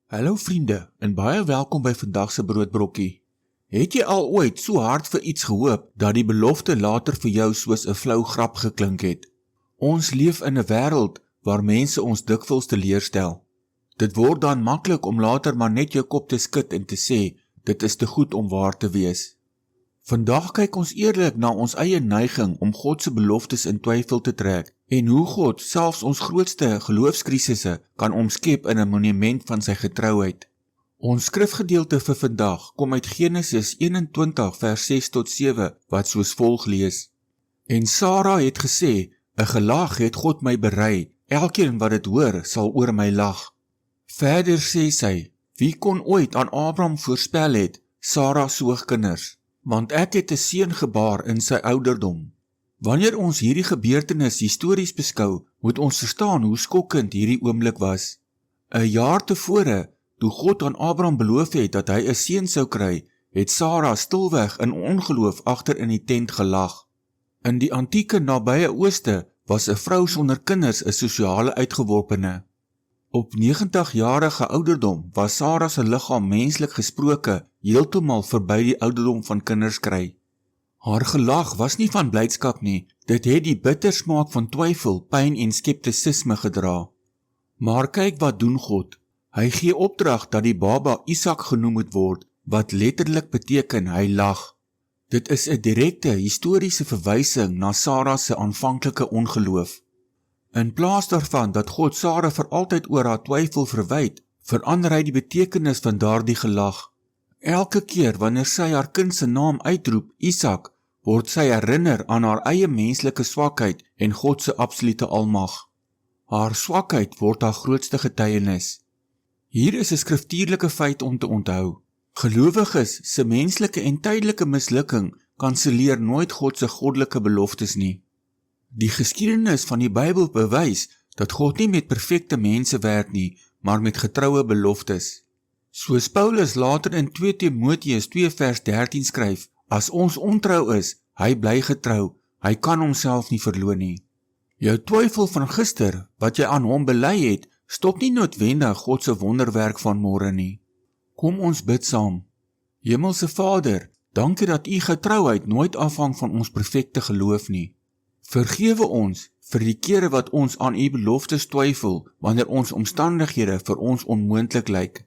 Hallo vriende en baie welkom by vandag se broodbrokkie. Het jy al ooit so hard vir iets gehoop dat die belofte later vir jou soos 'n flou grap geklink het? Ons leef in 'n wêreld waar mense ons dikwels teleurstel. Dit word dan maklik om later maar net jou kop te skud en te sê, dit is te goed om waar te wees. Vandag kyk ons eerlik na ons eie neiging om God se beloftes in twyfel te trek en hoe God selfs ons grootste geloofskrisisse kan omskep in 'n monument van sy getrouheid. Ons skrifgedeelte vir vandag kom uit Genesis 21 vers 6 tot 7 wat soos volg lees. En Sara het gesê, 'n gelag het God my berei, elkeen wat dit hoor sal oor my lag. Verder sê sy, wie kon ooit aan Abraham voorspel het, Sara soog kinders, want ek het 'n seun gebaar in sy ouderdom. Wanneer ons hierdie gebeurtenis histories beskou, moet ons verstaan hoe skokkend hierdie oomblik was. 'n jaar tevore, toe God aan Abraham beloof het dat hy 'n seun sou kry, het Sara stilweg in ongeloof agter in die tent gelag. In die antieke nabye Ooste was 'n vrou sonder kinders 'n sosiale uitgeworpene. Op 90-jarige ouderdom was Sara se liggaam menslik gesproke heeltemal verby die ouderdom van kinders kry. Haar gelag was nie van blydskap nie, dit het die bitter smaak van twyfel, pyn en skeptisisme gedra. Maar kyk wat doen God. Hy gee opdrag dat die baba Isak genoem moet word, wat letterlik beteken hy lag. Dit is 'n direkte historiese verwysing na Sara se aanvanklike ongeloof. In plaas daarvan dat God Sara vir altyd oor haar twyfel verwyd, verander hy die betekenis van daardie gelag. Elke keer wanneer sy haar kind se naam uitroep, Isak, word sy herinner aan haar eie menslike swakheid en God se absolute almag. Haar swakheid word haar grootste getuienis. Hier is 'n skriftuurlike feit om te onthou. Gelowiges se menslike en tydelike mislukking kanselleer nooit God se goddelike beloftes nie. Die geskiedenis van die Bybel bewys dat God nie met perfekte mense werk nie, maar met getroue beloftes. Soos Paulus later in 2 Timoteus 2 vers 13 skryf, as ons ontrou is, hy bly getrou, hy kan homself nie verloon nie. Jou twyfel van gister, wat jy aan hom bely het, stop nie noodwendig God se wonderwerk van môre nie. Kom ons bid saam. Hemelse Vader, dankie dat u getrouheid nooit afhang van ons perfekte geloof nie. Vergewe ons vir die kere wat ons aan u beloftes twyfel, wanneer ons omstandighede vir ons onmoontlik lyk.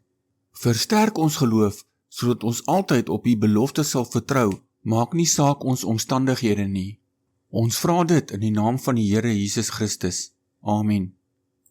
Versterk ons geloof, sodat ons altyd op u beloftes sal vertrou, maak nie saak ons omstandighede nie. Ons vra dit in die naam van die Here Jesus Christus. Amen.